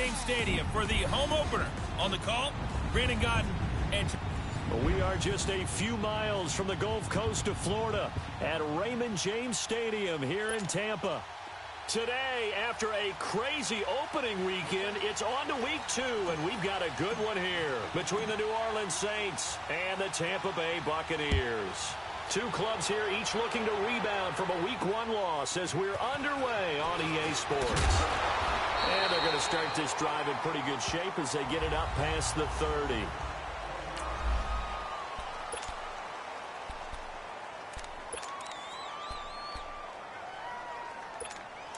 James Stadium for the home opener. On the call, Brandon Godden and... We are just a few miles from the Gulf Coast of Florida at Raymond James Stadium here in Tampa. Today, after a crazy opening weekend, it's on to week 2, and we've got a good one here between the New Orleans Saints and the Tampa Bay Buccaneers. Two clubs here, each looking to rebound from a week 1 loss as we're underway on EA Sports. And they're going to start this drive in pretty good shape as they get it up past the 30.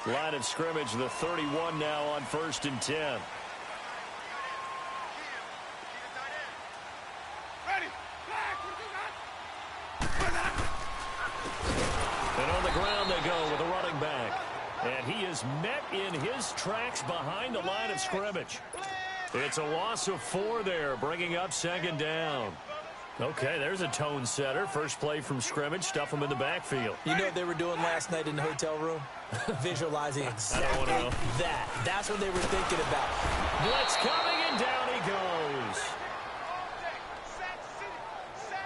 Line of scrimmage, the 31 now on 1st and 10. And on the ground they go with a running back. And he is met in his tracks behind the line of scrimmage. It's a loss of 4 there, bringing up 2nd down. Okay, there's a tone setter. First play from scrimmage, stuff them in the backfield. You know what they were doing last night in the hotel room? Visualizing exactly that. That's what they were thinking about. Blitz coming, and down he goes.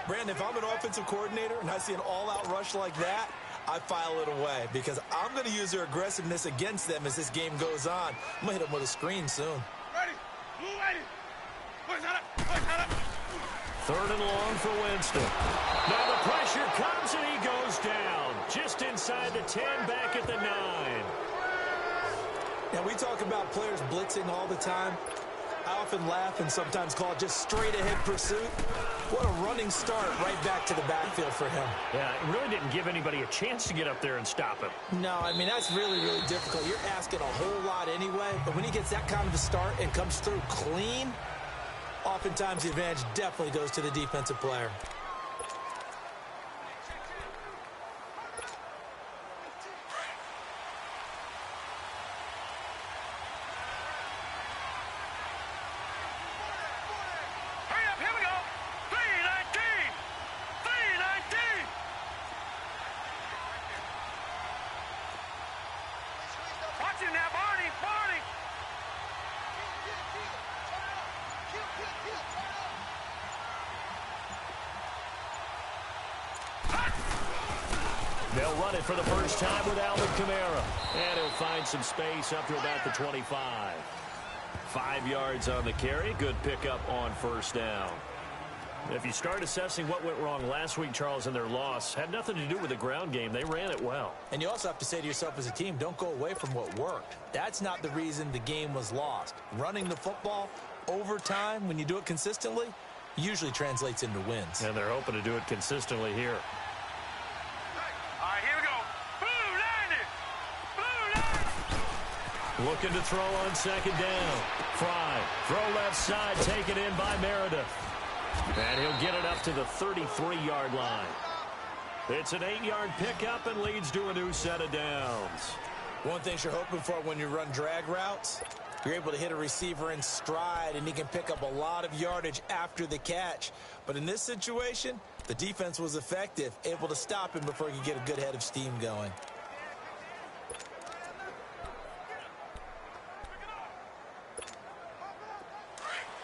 Brandon, if I'm an offensive coordinator and I see an all-out rush like that, I file it away because I'm going to use their aggressiveness against them as this game goes on. I'm going to hit them with a screen soon. Third and long for Winston. Now the pressure comes and he goes down. Just inside the 10, back at the 9. Now we talk about players blitzing all the time. I often laugh and sometimes call it just straight ahead pursuit. What a running start right back to the backfield for him. Yeah, it really didn't give anybody a chance to get up there and stop him. No, I mean, that's really, really difficult. You're asking a whole lot anyway, but when he gets that kind of a start and comes through clean, oftentimes the advantage definitely goes to the defensive player. They'll run it for the first time with Alvin Kamara. And he'll find some space up to about the 25. 5 yards on the carry. Good pickup on 1st down. If you start assessing what went wrong last week, Charles, in their loss, had nothing to do with the ground game. They ran it well. And you also have to say to yourself as a team, don't go away from what worked. That's not the reason the game was lost. Running the football over time, when you do it consistently, usually translates into wins. And they're hoping to do it consistently here. Looking to throw on 2nd down. Fry, throw left side, taken in by Meredith. And he'll get it up to the 33-yard line. It's an 8-yard pickup and leads to a new set of downs. One thing you're hoping for when you run drag routes, you're able to hit a receiver in stride, and he can pick up a lot of yardage after the catch. But in this situation, the defense was effective, able to stop him before he could get a good head of steam going.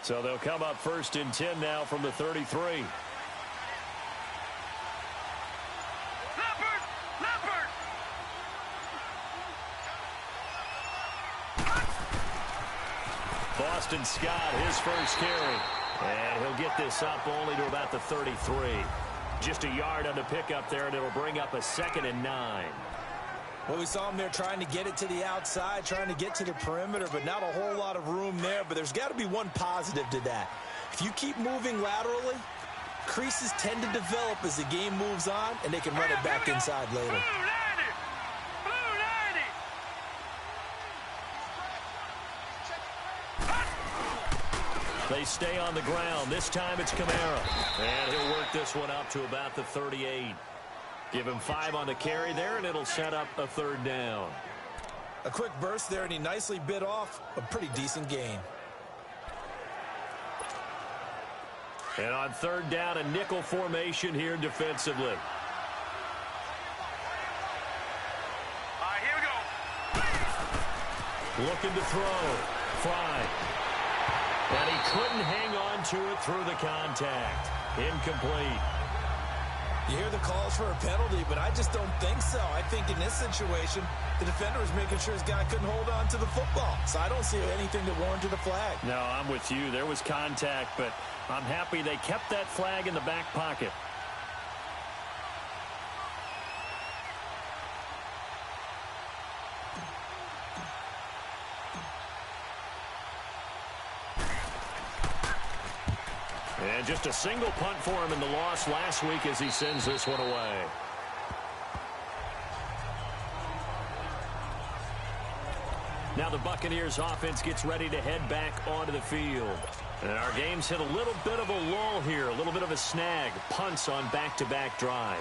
So they'll come up 1st and 10 now from the 33. Boston Scott, his first carry. And he'll get this up only to about the 33. Just a yard on the pickup there, and it'll bring up a 2nd and 9. Well, we saw him there trying to get it to the outside, trying to get to the perimeter, but not a whole lot of room there. But there's got to be one positive to that. If you keep moving laterally, creases tend to develop as the game moves on, and they can run it back inside later. They stay on the ground. This time it's Kamara. And he'll work this one up to about the 38. Give him 5 on the carry there, and it'll set up a 3rd down. A quick burst there, and he nicely bit off a pretty decent gain. And on 3rd down, a nickel formation here defensively. Here we go. Looking to throw. Fry. And he couldn't hang on to it through the contact. Incomplete. You hear the calls for a penalty, but I just don't think so. I think in this situation, the defender was making sure his guy couldn't hold on to the football. So I don't see anything that warranted a flag. No, I'm with you. There was contact, but I'm happy they kept that flag in the back pocket. And just a single punt for him in the loss last week as he sends this one away. Now the Buccaneers offense gets ready to head back onto the field. And our game's hit a little bit of a lull here, a little bit of a snag. Punts on back-to-back drives.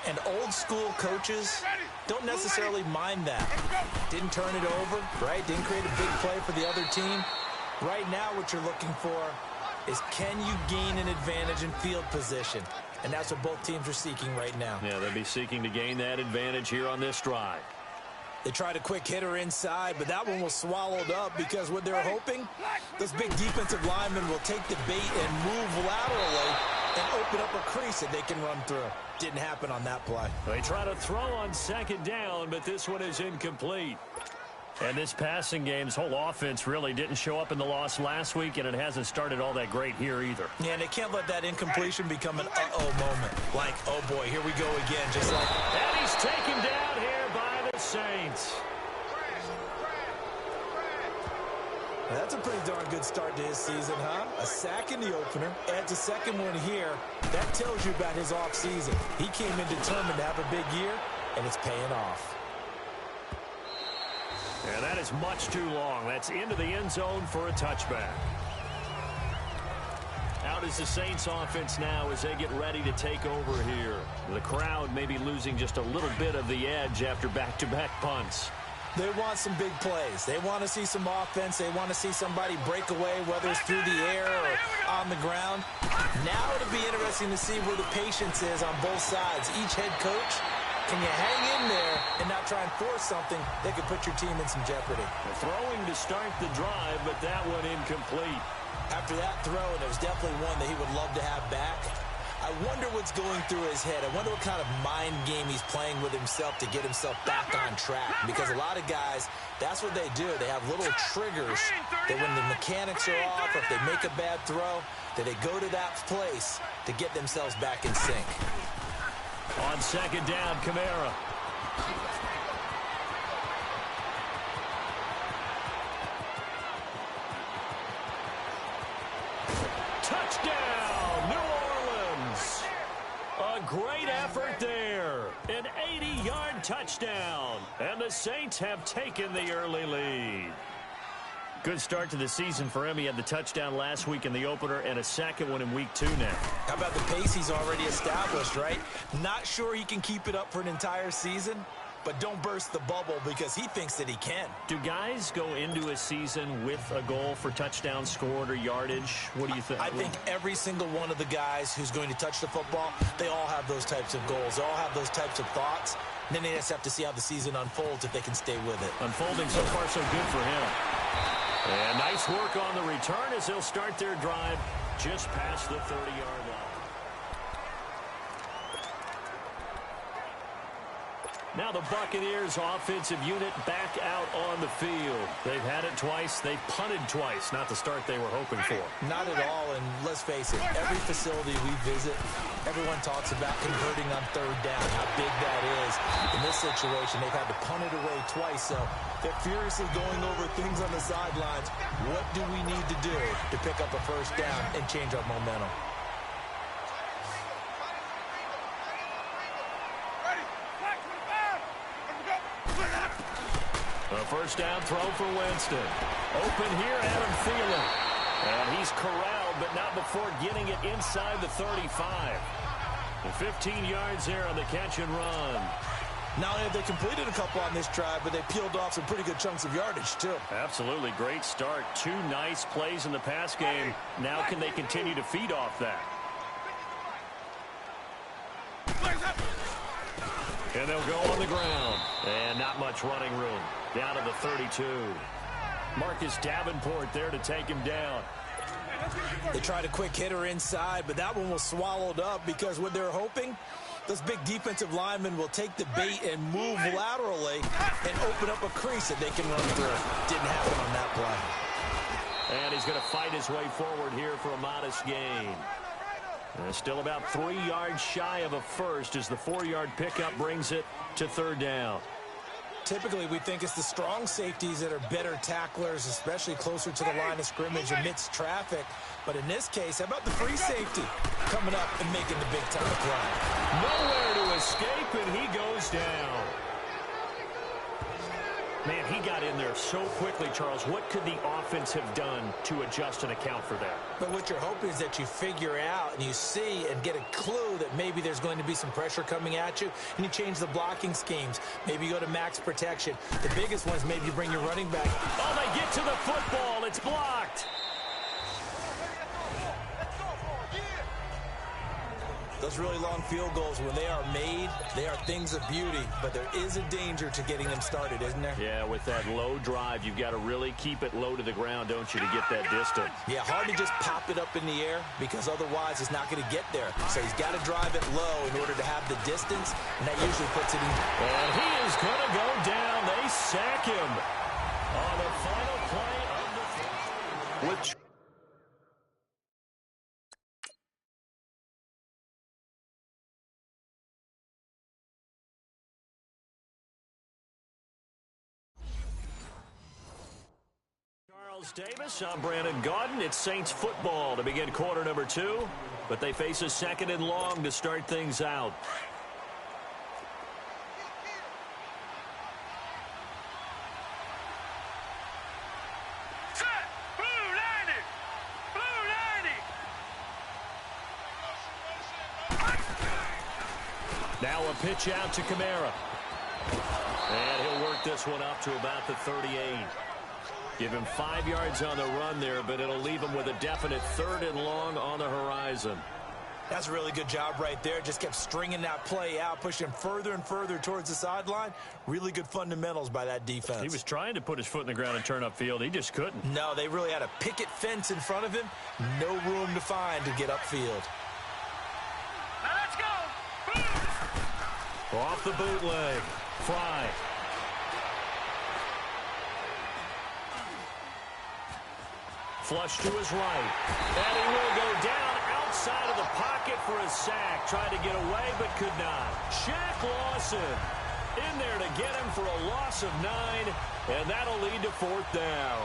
And old school coaches don't necessarily mind that. Didn't turn it over, right? Didn't create a big play for the other team. Right now what you're looking for is can you gain an advantage in field position? And that's what both teams are seeking right now. Yeah, they'll be seeking to gain that advantage here on this drive. They tried a quick hitter inside, but that one was swallowed up because what they're hoping, those big defensive linemen will take the bait and move laterally and open up a crease that they can run through. Didn't happen on that play. They try to throw on second down, but this one is incomplete. And this passing game's whole offense really didn't show up in the loss last week, and it hasn't started all that great here either. Yeah, and they can't let that incompletion become an uh-oh moment. Like, oh boy, here we go again, just like... And he's taken down here by the Saints. Now, that's a pretty darn good start to his season, huh? A sack in the opener, adds a second one here. That tells you about his offseason. He came in determined to have a big year, and it's paying off. And that is much too long. That's into the end zone for a touchback. Out is the Saints offense now as they get ready to take over here. The crowd may be losing just a little bit of the edge after back-to-back punts. They want some big plays. They want to see some offense. They want to see somebody break away, whether it's through the air or on the ground. Now it'll be interesting to see where the patience is on both sides. Each head coach, can you hang in there and not try and force something that could put your team in some jeopardy? Throwing to start the drive, but that one incomplete. After that throw, and it was definitely one that he would love to have back. I wonder what's going through his head. I wonder what kind of mind game he's playing with himself to get himself back on track. Because a lot of guys, that's what they do. They have little triggers that when the mechanics are off, or if they make a bad throw, that they go to that place to get themselves back in sync. On second down, Kamara. Touchdown, New Orleans. A great effort there. An 80-yard touchdown. And the Saints have taken the early lead. Good start to the season for him. He had the touchdown last week in the opener and a second one in week 2 now. How about the pace he's already established, right? Not sure he can keep it up for an entire season, but don't burst the bubble because he thinks that he can. Do guys go into a season with a goal for touchdowns scored or yardage? What do you think? I think every single one of the guys who's going to touch the football, they all have those types of goals. They all have those types of thoughts. And then they just have to see how the season unfolds if they can stay with it. Unfolding so far so good for him. And nice work on the return as they'll start their drive just past the 30-yard line. Now the Buccaneers offensive unit back out on the field. They've had it twice. They've punted twice. Not the start they were hoping for. Not at all, and let's face it, every facility we visit, everyone talks about converting on third down, how big that is. In this situation, they've had to punt it away twice, so they're furiously going over things on the sidelines. What do we need to do to pick up a first down and change our momentum? A first down throw for Winston. Open here, Adam Thielen. And he's corralled, but not before getting it inside the 35. And 15 yards there on the catch and run. Not only have they completed a couple on this drive, but they peeled off some pretty good chunks of yardage, too. Absolutely. Great start. 2 nice plays in the pass game. Now can they continue to feed off that? And they'll go on the ground. And not much running room. Down to the 32. Marcus Davenport there to take him down. They tried a quick hitter inside, but that one was swallowed up because what they're hoping, those big defensive linemen will take the bait and move laterally and open up a crease that they can run through. Didn't happen on that play. And he's going to fight his way forward here for a modest gain. Still about 3 yards shy of a first as the 4-yard pickup brings it to third down. Typically, we think it's the strong safeties that are better tacklers, especially closer to the line of scrimmage amidst traffic. But in this case, how about the free safety coming up and making the big-time play? Nowhere to escape, and he goes down. Man, he got in there so quickly, Charles. What could the offense have done to adjust and account for that? But what you're hoping is that you figure out and you see and get a clue that maybe there's going to be some pressure coming at you, and you change the blocking schemes. Maybe you go to max protection. The biggest one is maybe you bring your running back. Oh, they get to the football. It's blocked. Those really long field goals, when they are made, they are things of beauty, but there is a danger to getting them started, isn't there? Yeah, with that low drive, you've got to really keep it low to the ground, don't you, to get that distance? Yeah, hard to just pop it up in the air because otherwise it's not going to get there. So he's got to drive it low in order to have the distance, and that usually puts it in. And he is going to go down. They sack him on the final play of the which. Davis, I'm Brandon Gaudin. It's Saints football to begin quarter number 2, but they face a second and long to start things out. Set! Blue 90! Now a pitch out to Kamara. And he'll work this one up to about the 38. Give him 5 yards on the run there, but it'll leave him with a definite third and long on the horizon. That's a really good job right there. Just kept stringing that play out, pushing him further and further towards the sideline. Really good fundamentals by that defense. He was trying to put his foot in the ground and turn upfield. He just couldn't. No, they really had a picket fence in front of him. No room to find to get upfield. Now let's go! Off the bootleg. Fry. Flush to his right. And he will go down outside of the pocket for a sack. Tried to get away, but could not. Shaq Lawson in there to get him for a loss of 9, and that'll lead to fourth down.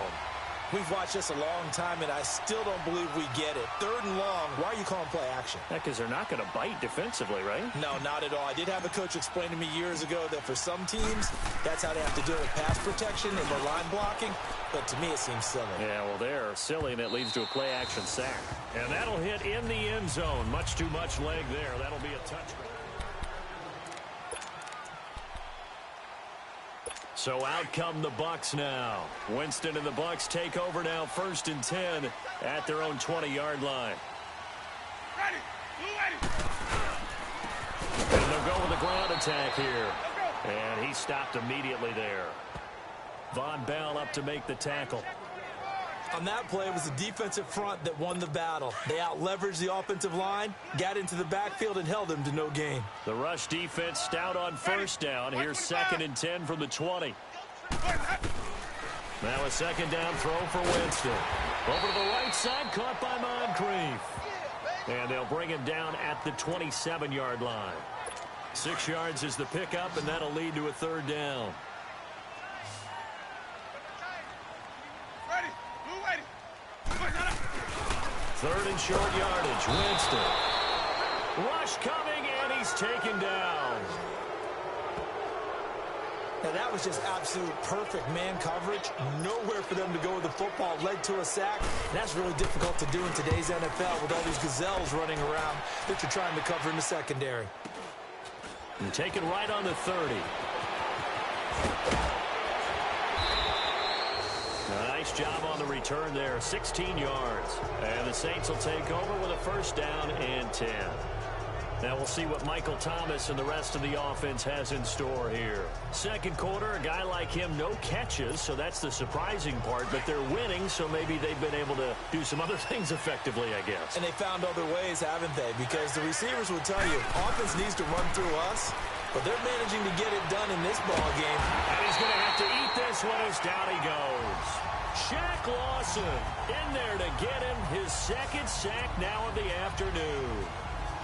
We've watched this a long time, and I still don't believe we get it. Third and long, why are you calling play action? Because they're not going to bite defensively, right? No, not at all. I did have a coach explain to me years ago that for some teams, that's how they have to deal with pass protection and their line blocking. But to me, it seems silly. Yeah, well, they're silly, and it leads to a play-action sack. And that'll hit in the end zone. Much too much leg there. That'll be a touchdown. So out come the Bucs now. Winston and the Bucs take over now, 1st and 10 at their own 20-yard line. Ready! Ready! And they'll go with a ground attack here. And he stopped immediately there. Von Bell up to make the tackle. On that play, it was the defensive front that won the battle. They out-leveraged the offensive line, got into the backfield, and held them to no gain. The rush defense stout on 1st down. Here's 2nd and 10 from the 20. Now a 2nd down throw for Winston. Over to the right side, caught by Moncrief. And they'll bring him down at the 27-yard line. 6 yards is the pickup, and that'll lead to a 3rd down. Third and short yardage. Winston. Rush coming, and he's taken down. Now, that was just absolute perfect man coverage. Nowhere for them to go with the football. Led to a sack. And that's really difficult to do in today's NFL with all these gazelles running around that you're trying to cover in the secondary. And taken right on the 30. Nice job on the return there, 16 yards. And the Saints will take over with a 1st down and 10. Now we'll see what Michael Thomas and the rest of the offense has in store here. Second quarter, a guy like him, no catches, so that's the surprising part. But they're winning, so maybe they've been able to do some other things effectively, I guess. And they found other ways, haven't they? Because the receivers will tell you, offense needs to run through us, but they're managing to get it done in this ball game. And he's going to have to eat this one as down he goes. Shaq Lawson in there to get him his second sack now of the afternoon.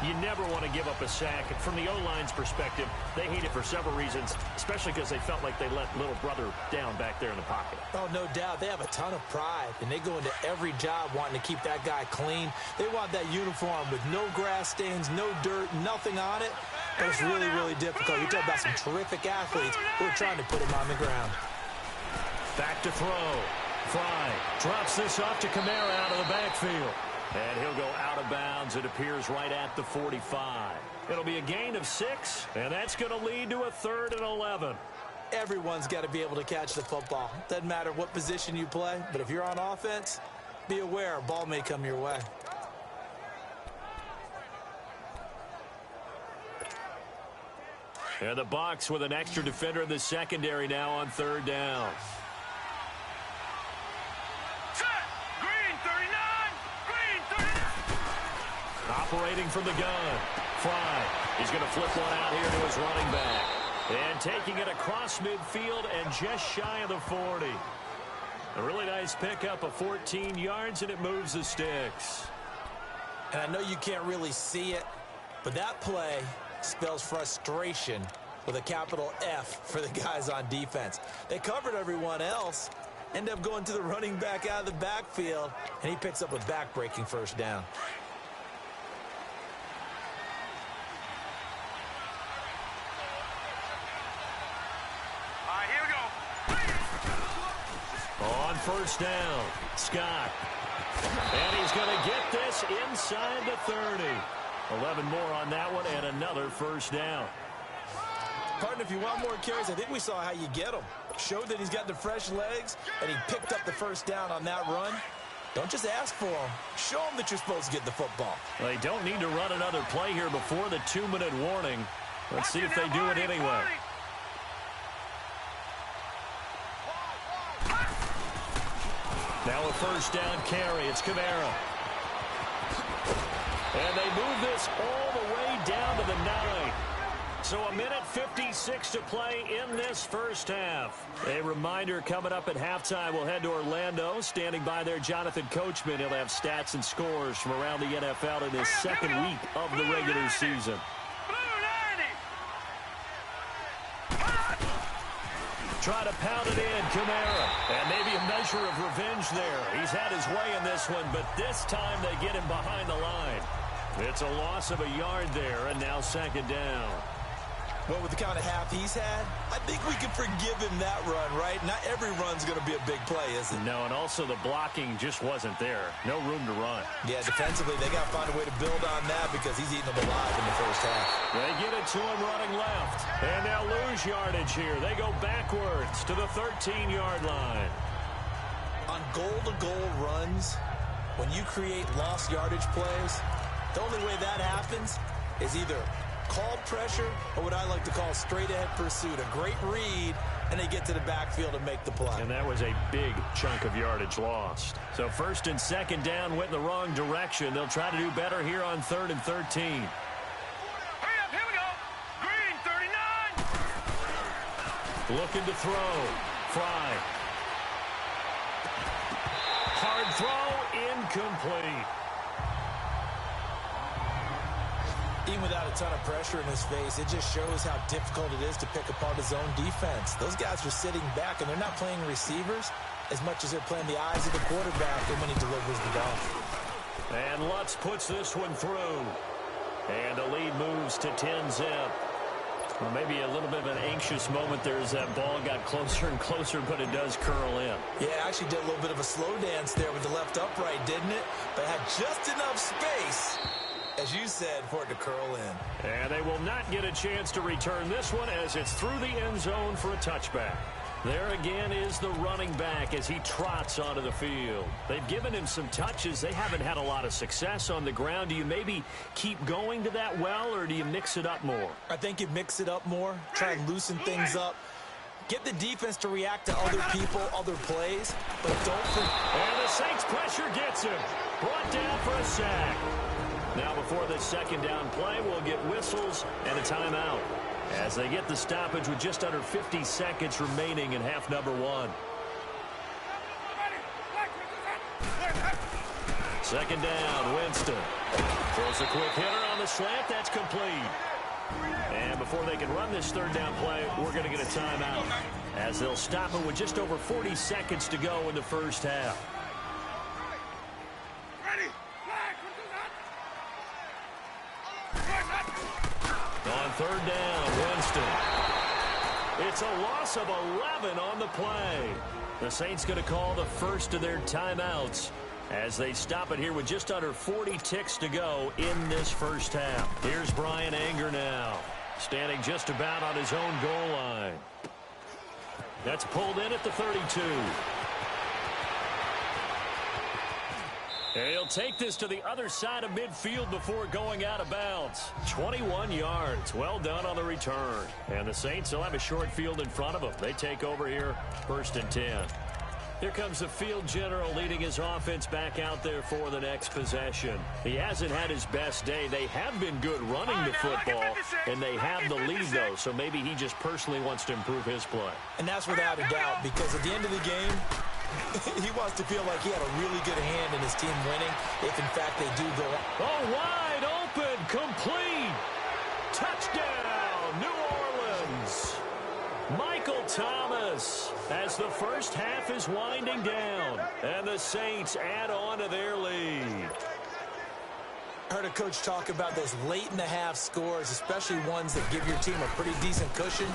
You never want to give up a sack. From the O-line's perspective, they hate it for several reasons, especially because they felt like they let little brother down back there in the pocket. Oh, no doubt. They have a ton of pride, and they go into every job wanting to keep that guy clean. They want that uniform with no grass stains, no dirt, nothing on it. But it's really, really difficult. You're talking about some terrific athletes who are trying to put him on the ground. Back to throw. Fry drops this off to Kamara out of the backfield. And he'll go out of bounds. It appears right at the 45. It'll be a gain of 6, and that's going to lead to a 3rd and 11. Everyone's got to be able to catch the football. Doesn't matter what position you play, but if you're on offense, be aware a ball may come your way. And the Bucs with an extra defender in the secondary now on 3rd down. Operating from the gun. Fry. He's going to flip one out here to his running back. And taking it across midfield and just shy of the 40. A really nice pickup of 14 yards, and it moves the sticks. And I know you can't really see it, but that play spells frustration with a capital F for the guys on defense. They covered everyone else, end up going to the running back out of the backfield, and he picks up a back-breaking first down. On first down, Scott. And he's going to get this inside the 30. 11 more on that one and another first down. Partner, if you want more carries, I think we saw how you get them. Showed that he's got the fresh legs, and he picked up the first down on that run. Don't just ask for them. Show them that you're supposed to get the football. They don't need to run another play here before the 2-minute warning. Let's see if they do it anyway. Now a first down carry. It's Kamara. And they move this all the way down to the 9. So 1:56 to play in this first half. A reminder coming up at halftime, we'll head to Orlando. Standing by there, Jonathan Coachman. He'll have stats and scores from around the NFL in his second week of the regular season. Try to pound it in, Kamara. And maybe a measure of revenge there. He's had his way in this one, but this time they get him behind the line. It's a loss of a yard there, and now second down. Well, with the kind of half he's had, I think we can forgive him that run, right? Not every run's going to be a big play, is it? No, and also the blocking just wasn't there. No room to run. Yeah, defensively, they got to find a way to build on that because he's eating them alive in the first half. They get it to him running left, and they'll lose yardage here. They go backwards to the 13-yard line. On goal-to-goal runs, when you create lost yardage plays, the only way that happens is either called pressure or what I like to call straight-ahead pursuit. A great read, and they get to the backfield and make the play. And that was a big chunk of yardage lost. So first and second down went in the wrong direction. They'll try to do better here on 3rd and 13. Hurry up, here we go. Green, 39. Looking to throw. Fry. Hard throw, incomplete. Even without a ton of pressure in his face, it just shows how difficult it is to pick apart his own defense. Those guys are sitting back, and they're not playing receivers as much as they're playing the eyes of the quarterback and when he delivers the ball. And Lutz puts this one through. And the lead moves to 10-zip. Well, maybe a little bit of an anxious moment there as that ball got closer and closer, but it does curl in. Yeah, actually did a little bit of a slow dance there with the left upright, didn't it? But had just enough space, as you said, for it to curl in. And they will not get a chance to return this one as it's through the end zone for a touchback. There again is the running back as he trots onto the field. They've given him some touches. They haven't had a lot of success on the ground. Do you maybe keep going to that well, or do you mix it up more? I think you mix it up more, try and loosen things up. Get the defense to react to other people, other plays, but don't forget. And the Saints pressure gets him. Brought down for a sack. Now before this second down play, we'll get whistles and a timeout as they get the stoppage with just under 50 seconds remaining in half number one. Second down, Winston. Throws a quick hitter on the slant. That's complete. And before they can run this third down play, we're going to get a timeout as they'll stop it with just over 40 seconds to go in the first half. On third down, Winston. It's a loss of 11 on the play. The Saints going to call the first of their timeouts as they stop it here with just under 40 ticks to go in this first half. Here's Brian Anger now, standing just about on his own goal line. That's pulled in at the 32. And he'll take this to the other side of midfield before going out of bounds. 21 yards. Well done on the return. And the Saints will have a short field in front of them. They take over here, 1st and 10. Here comes the field general leading his offense back out there for the next possession. He hasn't had his best day. They have been good running the football, and they have the lead, though, so maybe he just personally wants to improve his play. And that's without a doubt, because at the end of the game, he wants to feel like he had a really good hand in his team winning, if in fact they do go on. Oh, wide open, complete. Touchdown, New Orleans. Michael Thomas as the first half is winding down, and the Saints add on to their lead. I heard a coach talk about those late-in-the-half scores, especially ones that give your team a pretty decent cushion.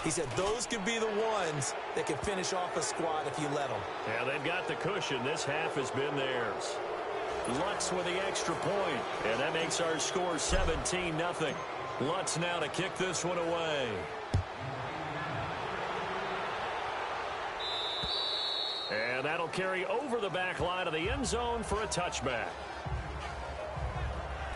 He said those could be the ones that can finish off a squad if you let them. Yeah, they've got the cushion. This half has been theirs. Lutz with the extra point, and that makes our score 17-0. Lutz now to kick this one away. And that'll carry over the back line of the end zone for a touchback.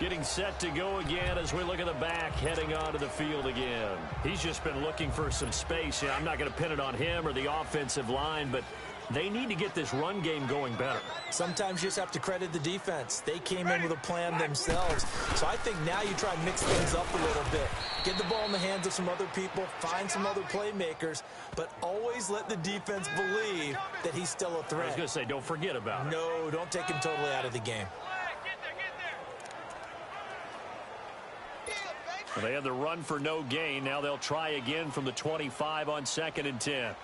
Getting set to go again as we look at the back heading onto the field again. He's just been looking for some space. Yeah, I'm not going to pin it on him or the offensive line, but they need to get this run game going better. Sometimes you just have to credit the defense. They came in with a plan themselves. So I think now you try and mix things up a little bit. Get the ball in the hands of some other people, find some other playmakers, but always let the defense believe that he's still a threat. I was going to say, don't forget about it. No, don't take him totally out of the game. Well, they had the run for no gain. Now they'll try again from the 25 on 2nd and 10.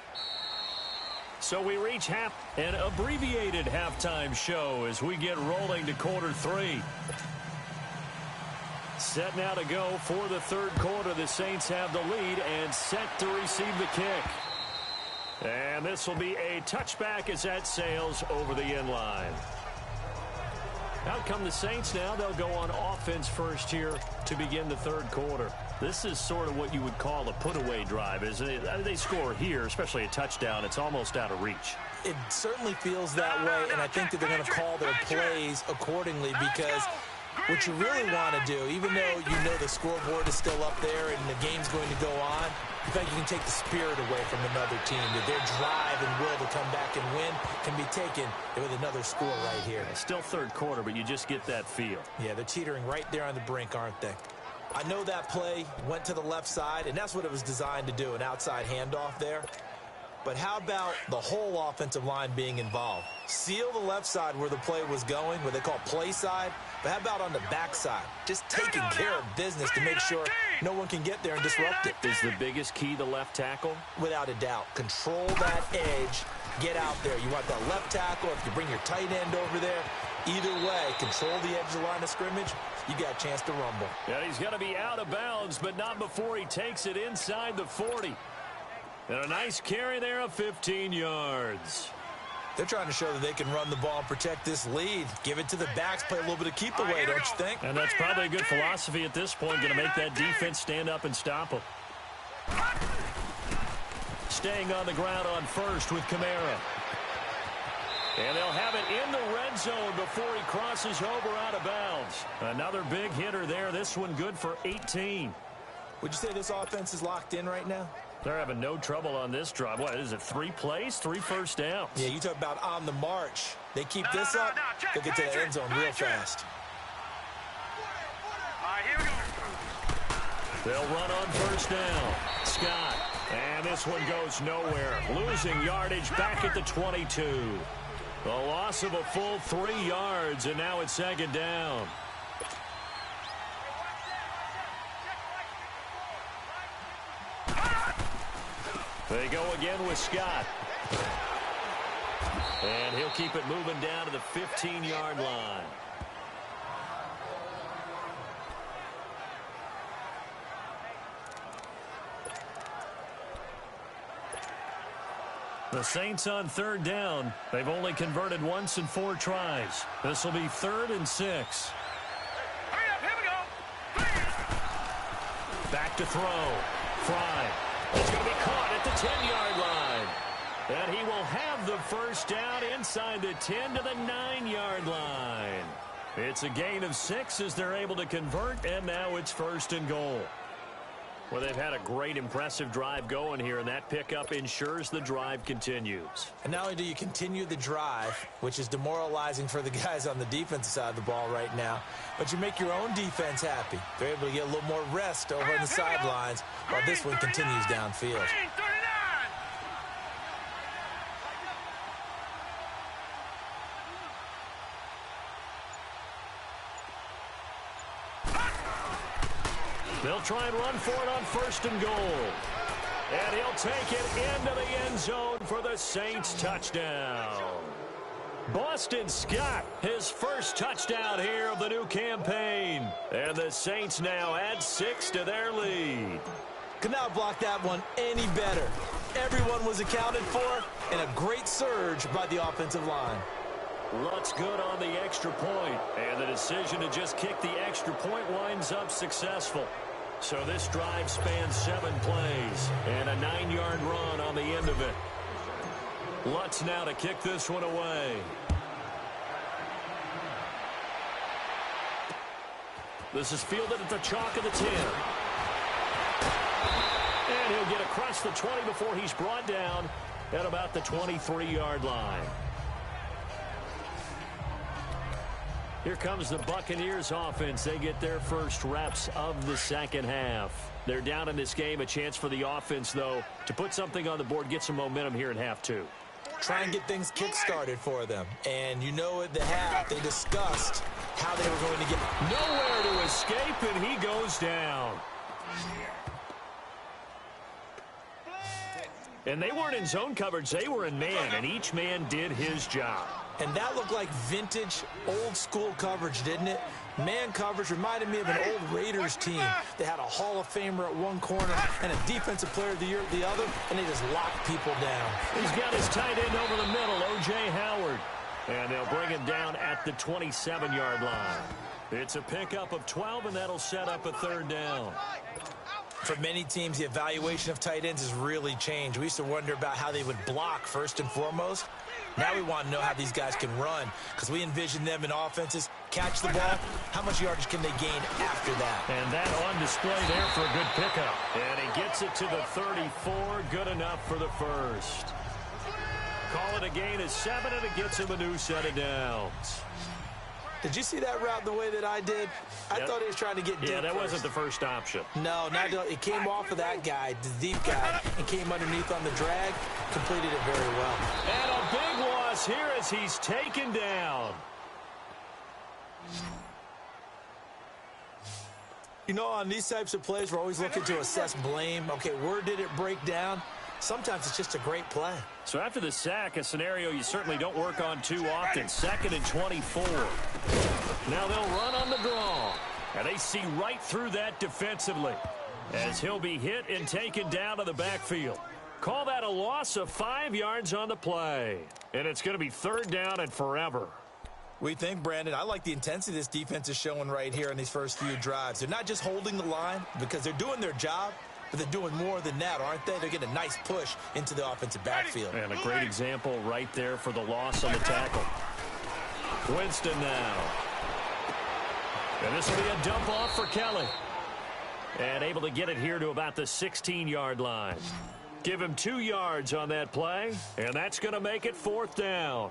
So we reach half, an abbreviated halftime show as we get rolling to quarter 3. Set now to go for the third quarter. The Saints have the lead and set to receive the kick. And this will be a touchback as that sails over the end line. Out come the Saints now. They'll go on offense first here to begin the third quarter. This is sort of what you would call a put-away drive, isn't it? They score here, especially a touchdown. It's almost out of reach. It certainly feels that way, and I think that they're going to call their plays accordingly because what you really want to do, even though you know the scoreboard is still up there and the game's going to go on, in fact, you can take the spirit away from another team, that their drive and will to come back and win can be taken with another score right here. It's still third quarter, but you just get that feel. Yeah, they're teetering right there on the brink, aren't they? I know that play went to the left side, and that's what it was designed to do, an outside handoff there. But how about the whole offensive line being involved? Seal the left side where the play was going, what they call play side, but how about on the back side? Just taking care of business to make sure no one can get there and disrupt it. Is the biggest key the left tackle? Without a doubt. Control that edge. Get out there. You want that left tackle. If you bring your tight end over there, either way, control the edge of the line of scrimmage, you got a chance to rumble. Yeah, he's got to be out of bounds, but not before he takes it inside the 40. And a nice carry there of 15 yards. They're trying to show that they can run the ball and protect this lead. Give it to the backs, play a little bit of keep away, don't you think? And that's probably a good philosophy at this point, going to make that defense stand up and stop them. staying on the ground on first with Kamara. And they'll have it in the red zone before he crosses over out of bounds. Another big hitter there. This one good for 18. Would you say this offense is locked in right now? They're having no trouble on this drive. What is it, 3 plays, 3 first downs? Yeah, you talk about on the march. They keep this up, they'll get to the end zone real fast. All right, here we go. They'll run on first down. Scott. And this one goes nowhere. Losing yardage back at the 22. The loss of a full 3 yards, and now it's second down. They go again with Scott. And he'll keep it moving down to the 15-yard line. The Saints on third down. They've only converted once in 4 tries. This will be 3rd and 6. Hurry up, here we go. Back to throw. Fry. It's going to be caught at the 10-yard line. And he will have the first down inside the 10 to the 9-yard line. It's a gain of 6 as they're able to convert, and now it's 1st and goal. Well, they've had a great, impressive drive going here, and that pickup ensures the drive continues. And not only do you continue the drive, which is demoralizing for the guys on the defensive side of the ball right now, but you make your own defense happy. They're able to get a little more rest over on the sidelines while this one continues downfield. Green 39. They'll try and run for it on 1st and goal. And he'll take it into the end zone for the Saints touchdown. Boston Scott, his first touchdown here of the new campaign. And the Saints now add 6 to their lead. Could not block that one any better. Everyone was accounted for, and a great surge by the offensive line. Lutz good on the extra point, and the decision to just kick the extra point winds up successful. So this drive spans 7 plays and a 9-yard run on the end of it. Lutz now to kick this one away. This is fielded at the chalk of the 10. And he'll get across the 20 before he's brought down at about the 23-yard line. Here comes the Buccaneers offense. They get their first reps of the second half. They're down in this game. A chance for the offense, though, to put something on the board, get some momentum here in half 2. Try and get things kick-started for them. And you know at the half, they discussed how they were going to get nowhere to escape, and he goes down. And they weren't in zone coverage. They were in man, and each man did his job. And that looked like vintage, old-school coverage, didn't it? Man coverage reminded me of an old Raiders team. They had a Hall of Famer at one corner and a Defensive Player of the Year at the other, and they just locked people down. He's got his tight end over the middle, O.J. Howard. And they'll bring him down at the 27-yard line. It's a pickup of 12, and that'll set up a 3rd down. For many teams, the evaluation of tight ends has really changed. We used to wonder about how they would block first and foremost. Now we want to know how these guys can run, because we envision them in offenses, catch the ball, how much yardage can they gain after that? And that on display there for a good pickup. And he gets it to the 34, good enough for the first. Call it a gain of 7, and it gets him a new set of downs. Did you see that route the way that I did? I thought he was trying to get deep. Yeah, that first. wasn't the first option. No, it came off of that guy, the deep guy, and came underneath on the drag, completed it very well. And a big loss here as he's taken down. You know, on these types of plays, we're always looking to assess blame. Okay, where did it break down? Sometimes it's just a great play. So after the sack, a scenario you certainly don't work on too often. 2nd and 24. Now they'll run on the draw. And they see right through that defensively as he'll be hit and taken down to the backfield. Call that a loss of 5 yards on the play. And it's going to be 3rd down and forever. We think, Brandon, I like the intensity this defense is showing right here in these first few drives. They're not just holding the line because they're doing their job, but they're doing more than that, aren't they? They're getting a nice push into the offensive backfield. And a great example right there for the loss on the tackle. Winston now. And this will be a dump off for Kelly. And able to get it here to about the 16-yard line. Give him 2 yards on that play, and that's going to make it 4th down.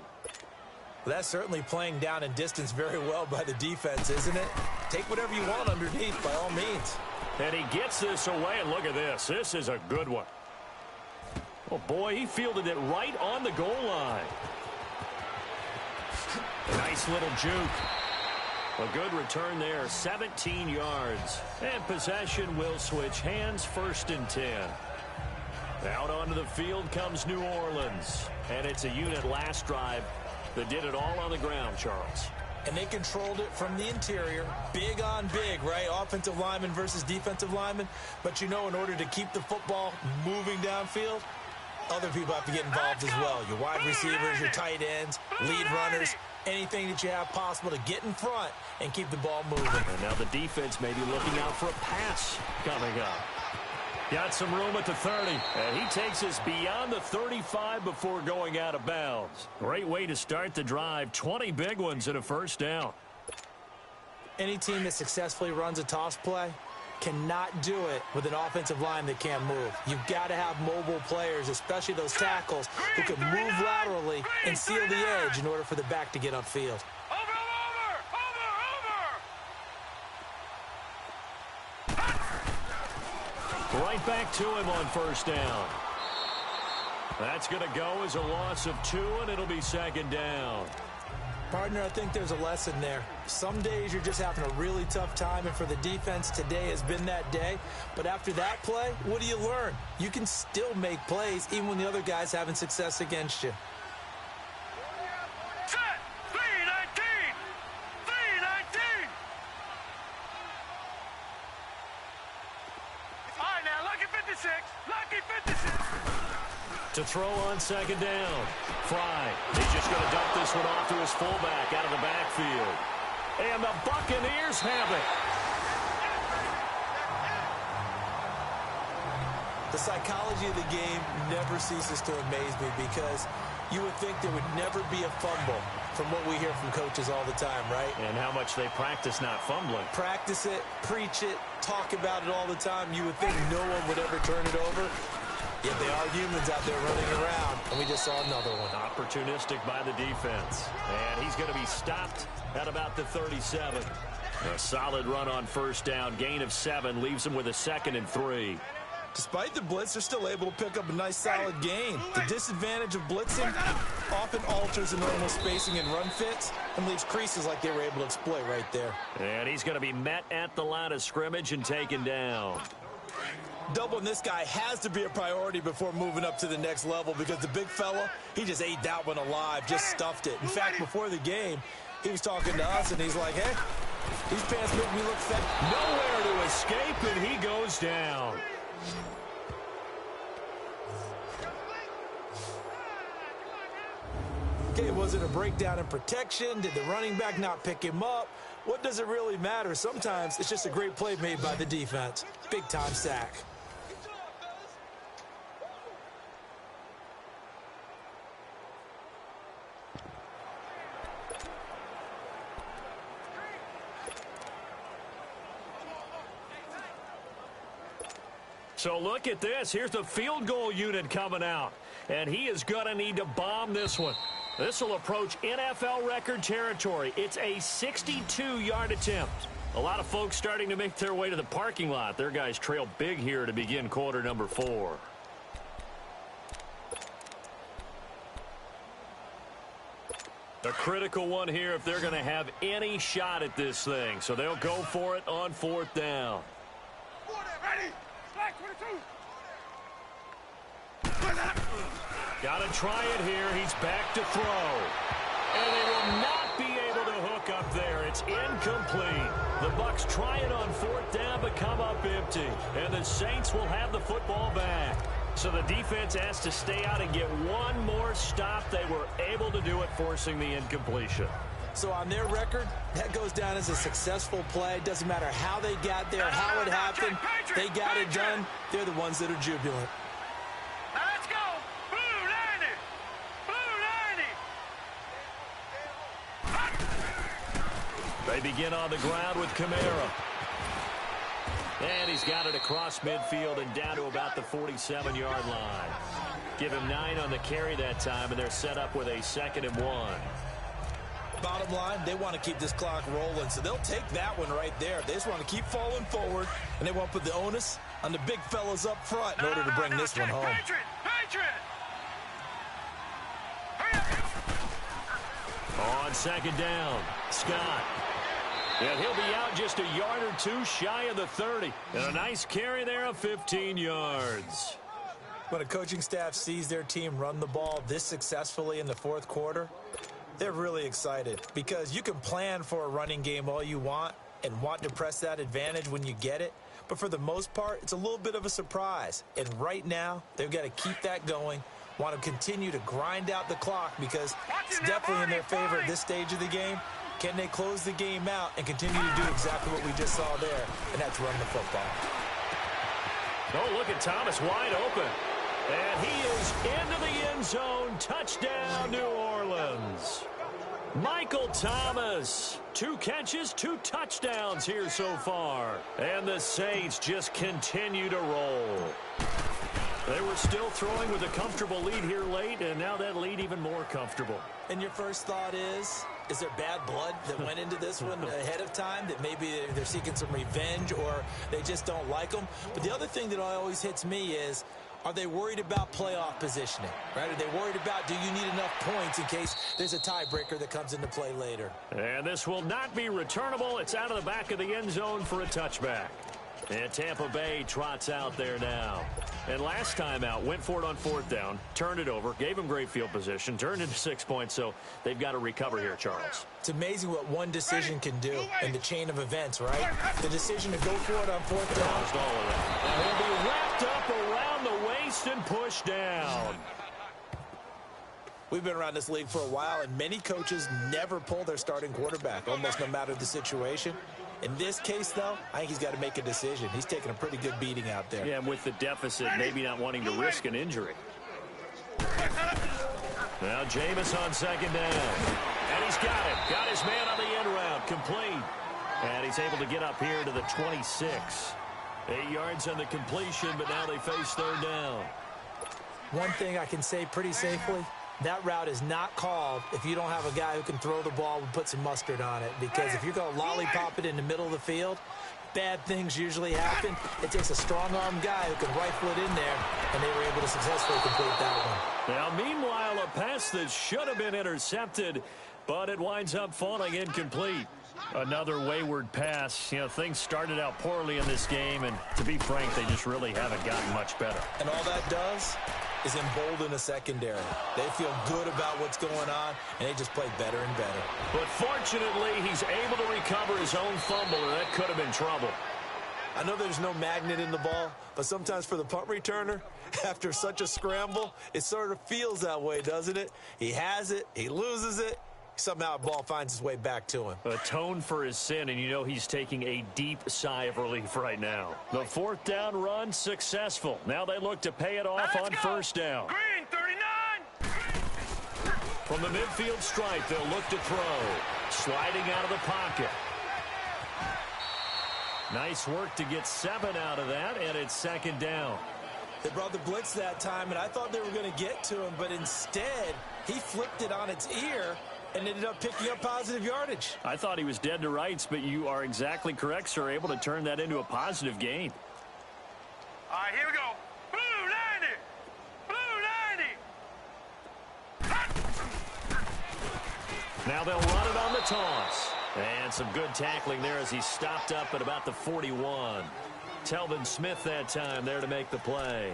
Well, that's certainly playing down in distance very well by the defense, isn't it? Take whatever you want underneath, by all means. And he gets this away, and look at this. This is a good one. Oh, boy, he fielded it right on the goal line. Nice little juke. A good return there, 17 yards. And possession will switch hands, 1st and 10. Out onto the field comes New Orleans. And it's a unit last drive that did it all on the ground, Charles. And they controlled it from the interior. Big on big, right? Offensive lineman versus defensive lineman. But you know, in order to keep the football moving downfield, other people have to get involved as well. Your wide receivers, your tight ends, lead runners, anything that you have possible to get in front and keep the ball moving. And now the defense may be looking out for a pass coming up. Got some room at the 30, and he takes us beyond the 35 before going out of bounds. Great way to start the drive. 20 big ones and a 1st down. Any team that successfully runs a toss play cannot do it with an offensive line that can't move. You've got to have mobile players, especially those tackles, who can move laterally and seal the edge in order for the back to get upfield. Right back to him on 1st down. That's going to go as a loss of 2, and it'll be 2nd down. Partner, I think there's a lesson there. Some days you're just having a really tough time, and for the defense, today has been that day. But after that play, what do you learn? You can still make plays even when the other guy's having success against you. Set! 319! 319! All right, now, lucky 56. Lucky 56. To throw on 2nd down. Fry. He's just going to dump this one off to his fullback out of the backfield. And the Buccaneers have it. The psychology of the game never ceases to amaze me because you would think there would never be a fumble from what we hear from coaches all the time, right? And how much they practice not fumbling. Practice it, preach it, talk about it all the time. You would think no one would ever turn it over. Yet they are humans out there running around, and we just saw another one. Opportunistic by the defense. And he's going to be stopped at about the 37. A solid run on 1st down. Gain of 7 leaves him with a 2nd and 3. Despite the blitz, they're still able to pick up a nice, solid gain. The disadvantage of blitzing often alters the normal spacing and run fits and leaves creases like they were able to exploit right there. And he's going to be met at the line of scrimmage and taken down. Doubling this guy has to be a priority before moving up to the next level because the big fella, he just ate that one alive, just stuffed it. In fact, before the game, he was talking to us, and he's like, hey, these pants make me look fat. Nowhere to escape, and he goes down. Okay, was it a breakdown in protection? Did the running back not pick him up? What does it really matter? Sometimes it's just a great play made by the defense. Big-time sack. So look at this. Here's the field goal unit coming out. And he is going to need to bomb this one. This will approach NFL record territory. It's a 62-yard attempt. A lot of folks starting to make their way to the parking lot. Their guys trail big here to begin quarter number 4. A critical one here if they're going to have any shot at this thing. So they'll go for it on 4th down. Ready? Black 22. Got to try it here. He's back to throw. And they will not be able to hook up there. It's incomplete. The Bucs try it on 4th down, but come up empty. And the Saints will have the football back. So the defense has to stay out and get one more stop. They were able to do it, forcing the incompletion. So on their record, that goes down as a successful play. Doesn't matter how they got there, how it happened. They got it done. They're the ones that are jubilant. Now let's go. Blue 90. Blue 90. They begin on the ground with Kamara. And he's got it across midfield and down to about the 47-yard line. Give him 9 on the carry that time, and they're set up with a 2nd and 1. Bottom line, they want to keep this clock rolling, so they'll take that one right there. They just want to keep falling forward, and they want to put the onus on the big fellas up front in order to bring this one home. Patriot. On 2nd down, Scott. And he'll be out just a yard or two shy of the 30. And a nice carry there of 15 yards. When a coaching staff sees their team run the ball this successfully in the fourth quarter, they're really excited because you can plan for a running game all you want and want to press that advantage when you get it. But for the most part, it's a little bit of a surprise. And right now, they've got to keep that going, want to continue to grind out the clock because it's definitely in their favor at this stage of the game. Can they close the game out and continue to do exactly what we just saw there, and that's run the football. Oh, look at Thomas wide open. And he is into the end zone. Touchdown, New Orleans. Michael Thomas. 2 catches, 2 touchdowns here so far. And the Saints just continue to roll. They were still throwing with a comfortable lead here late, and now that lead even more comfortable. And your first thought is there bad blood that went into this one ahead of time, that maybe they're seeking some revenge or they just don't like them? But the other thing that always hits me is, are they worried about playoff positioning, right? Are they worried about, do you need enough points in case there's a tiebreaker that comes into play later? And this will not be returnable. It's out of the back of the end zone for a touchback. And Tampa Bay trots out there now. And last time out, went for it on 4th down, turned it over, gave them great field position, turned into 6 points, so they've got to recover here, Charles. It's amazing what one decision can do in the chain of events, right? The decision to go for it on 4th down. All of that. And he'll be wrapped up around the waist and pushed down. We've been around this league for a while, and many coaches never pull their starting quarterback, almost no matter the situation. In this case, though, I think he's got to make a decision. He's taking a pretty good beating out there. Yeah, and with the deficit, maybe not wanting to risk an injury. Now Jameis on 2nd down. And he's got it. Got his man on the end route. Complete. And he's able to get up here to the 26. 8 yards on the completion, but now they face 3rd down. One thing I can say pretty safely, that route is not called if you don't have a guy who can throw the ball and put some mustard on it. Because if you're going to lollipop it in the middle of the field, bad things usually happen. It takes a strong-arm guy who can rifle it in there, and they were able to successfully complete that one. Now, meanwhile, a pass that should have been intercepted, but it winds up falling incomplete. Another wayward pass. You know, things started out poorly in this game, and to be frank, they just really haven't gotten much better. And all that does is embolden a secondary. They feel good about what's going on, and they just play better and better. But fortunately, he's able to recover his own fumble, and that could have been trouble. I know there's no magnet in the ball, but sometimes for the punt returner, after such a scramble, it sort of feels that way, doesn't it? He has it, he loses it, somehow the ball finds its way back to him. Atone for his sin, and you know he's taking a deep sigh of relief right now. The 4th down run successful. Now they look to pay it off on 1st down. Green 39. From the midfield stripe, they'll look to throw. Sliding out of the pocket. Nice work to get 7 out of that, and it's 2nd down. They brought the blitz that time, and I thought they were going to get to him, but instead, he flipped it on its ear and ended up picking up positive yardage. I thought he was dead to rights, but you are exactly correct, sir. Able to turn that into a positive gain. All right, here we go. Blue 90. Now they'll run it on the toss. And some good tackling there as he stopped up at about the 41. Telvin Smith that time there to make the play.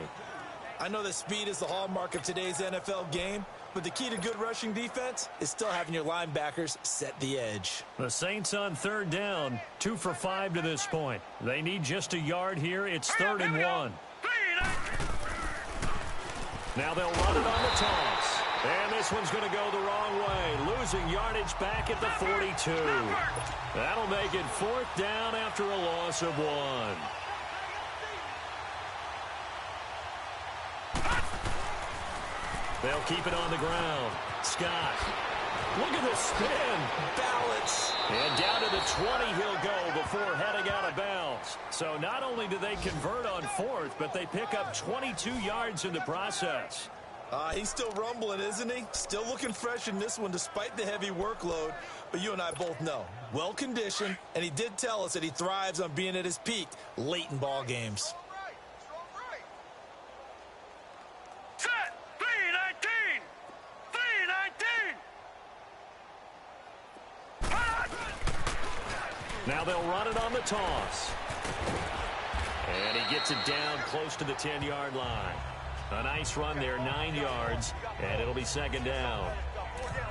I know that speed is the hallmark of today's NFL game, but the key to good rushing defense is still having your linebackers set the edge. The Saints on 3rd down, 2 for 5 to this point. They need just a yard here. It's 3rd and 1. Now they'll run it on the toss. And this one's going to go the wrong way. Losing yardage back at the 42. That'll make it 4th down after a loss of 1. They'll keep it on the ground. Scott. Look at the spin. Balance. And down to the 20 he'll go before heading out of bounds. So not only do they convert on 4th, but they pick up 22 yards in the process. He's still rumbling, isn't he? Still looking fresh in this one despite the heavy workload. But you and I both know, well-conditioned, and he did tell us that he thrives on being at his peak late in ball games. Set. 3-19. 3-19. Now they'll run it on the toss. And he gets it down close to the 10-yard line. A nice run there, 9 yards, and it'll be 2nd down.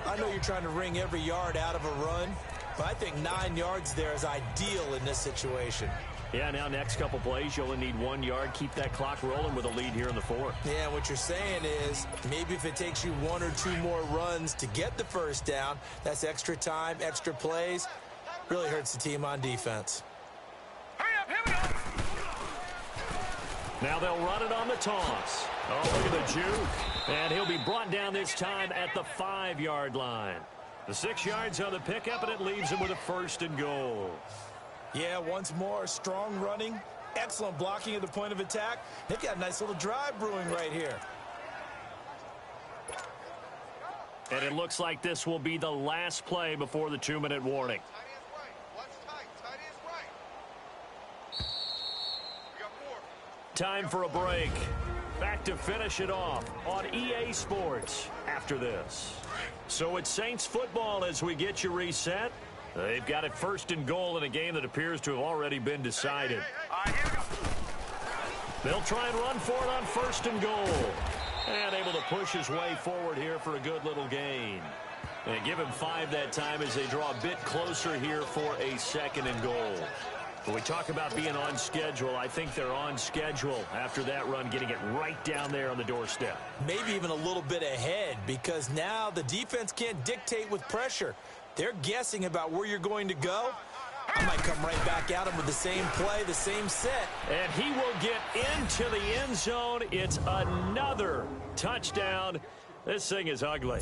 I know you're trying to wring every yard out of a run, but I think 9 yards there is ideal in this situation. Yeah, now next couple plays, you only need 1 yard. Keep that clock rolling with a lead here in the 4th. Yeah, what you're saying is maybe if it takes you 1 or 2 more runs to get the 1st down, that's extra time, extra plays. Really hurts the team on defense. Hurry up, here we go. Now they'll run it on the toss. Oh, look at the juke. And he'll be brought down this time at the 5-yard line. The 6 yards on the pickup, and it leaves him with a 1st and goal. Yeah, once more, strong running, excellent blocking at the point of attack. They've got a nice little drive brewing right here. And it looks like this will be the last play before the 2-minute warning. Time for a break. Back to finish it off on EA Sports after this. So it's Saints football as we get you reset. They've got it 1st and goal in a game that appears to have already been decided. They'll try and run for it on 1st and goal. And able to push his way forward here for a good little gain. And give him 5 that time as they draw a bit closer here for a 2nd and goal. When we talk about being on schedule, I think they're on schedule after that run, getting it right down there on the doorstep. Maybe even a little bit ahead, because now the defense can't dictate with pressure. They're guessing about where you're going to go. I might come right back at him with the same play, the same set. And he will get into the end zone. It's another touchdown. This thing is ugly.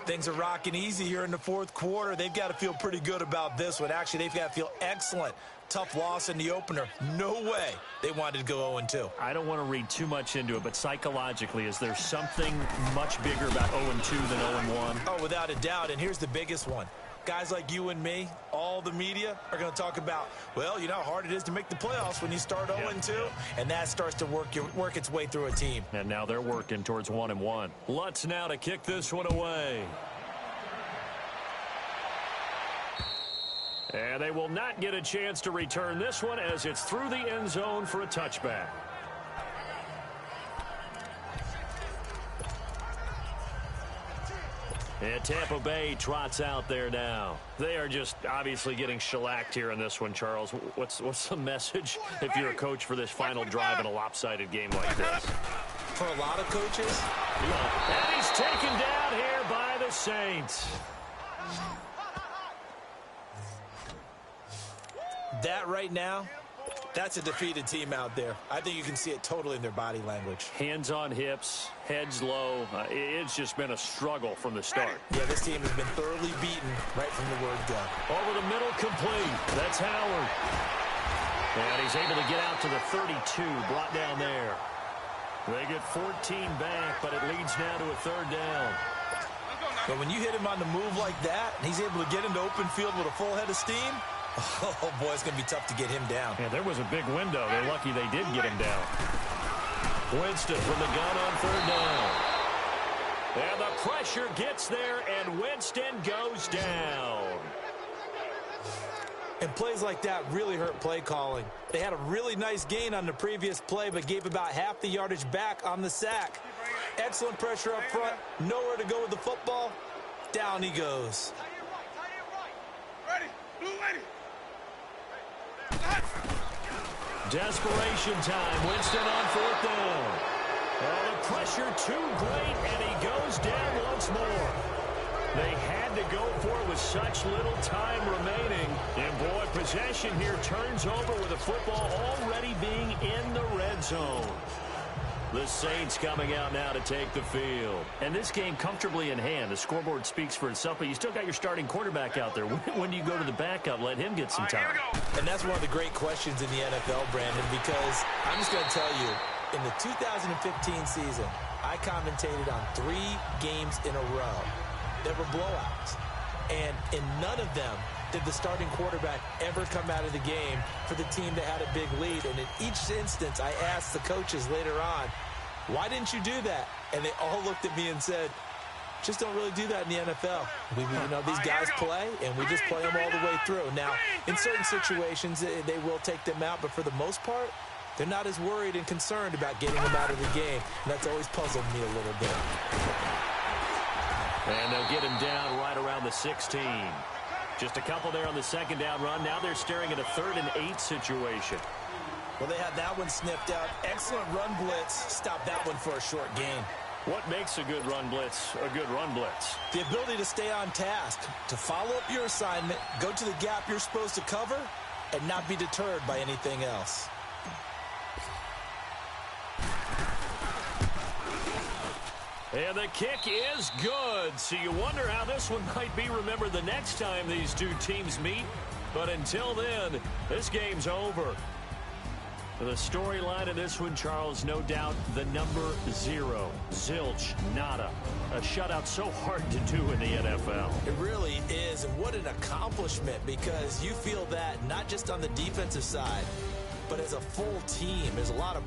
Things are rocking easy here in the 4th quarter. They've got to feel pretty good about this one. Actually, they've got to feel excellent. Tough loss in the opener. No way they wanted to go 0-2. I don't want to read too much into it, but psychologically, is there something much bigger about 0-2 than 0-1? Oh, without a doubt. And here's the biggest one. Guys like you and me, all the media, are going to talk about, well, you know how hard it is to make the playoffs when you start 0-2. And that starts to work its way through a team. And now they're working towards 1-1. Lutz now to kick this one away. And they will not get a chance to return this one as it's through the end zone for a touchback. And Tampa Bay trots out there now. They are just obviously getting shellacked here in this one, Charles. What's the message if you're a coach for this final drive in a lopsided game like this? For a lot of coaches. And he's taken down here by the Saints. That right now, that's a defeated team out there. I think you can see it totally in their body language. Hands on hips, heads low. It's just been a struggle from the start. Yeah, this team has been thoroughly beaten right from the word go. Over the middle, complete. That's Howard. And he's able to get out to the 32, brought down there. They get 14 back, but it leads now to a 3rd down. But when you hit him on the move like that, and he's able to get into open field with a full head of steam, oh, boy, it's going to be tough to get him down. Yeah, there was a big window. They're lucky they did get him down. Winston from the gun on 3rd down. And the pressure gets there, and Winston goes down. And plays like that really hurt play calling. They had a really nice gain on the previous play, but gave about half the yardage back on the sack. Excellent pressure up front. Nowhere to go with the football. Down he goes. Ready. Blue ready. Desperation time. Winston on 4th down. Oh, the pressure too great, and he goes down once more. They had to go for it with such little time remaining. And, boy, possession here turns over with the football already being in the red zone. The Saints coming out now to take the field. And this game comfortably in hand. The scoreboard speaks for itself, but you still got your starting quarterback out there. When do you go to the backup? Let him get some time. And that's one of the great questions in the NFL, Brandon, because I'm just going to tell you, in the 2015 season, I commentated on 3 games in a row. There were blowouts. And in none of them did the starting quarterback ever come out of the game for the team that had a big lead. And in each instance, I asked the coaches later on, why didn't you do that? And they all looked at me and said, just don't really do that in the NFL. These guys play, and we just play them all the way through. Now, in certain situations, they will take them out, but for the most part, they're not as worried and concerned about getting them out of the game. And that's always puzzled me a little bit. And they'll get him down right around the 16. Just a couple there on the second down run. Now they're staring at a 3rd and 8 situation. Well, they had that one sniffed out. Excellent run blitz. Stop that one for a short gain. What makes a good run blitz a good run blitz? The ability to stay on task, to follow up your assignment, go to the gap you're supposed to cover, and not be deterred by anything else. And the kick is good. So you wonder how this one might be remembered the next time these two teams meet. But until then, this game's over. The storyline of this one, Charles, no doubt the number 0. Zilch, nada. A shutout so hard to do in the NFL. It really is, and what an accomplishment, because you feel that not just on the defensive side, but as a full team. There's a lot of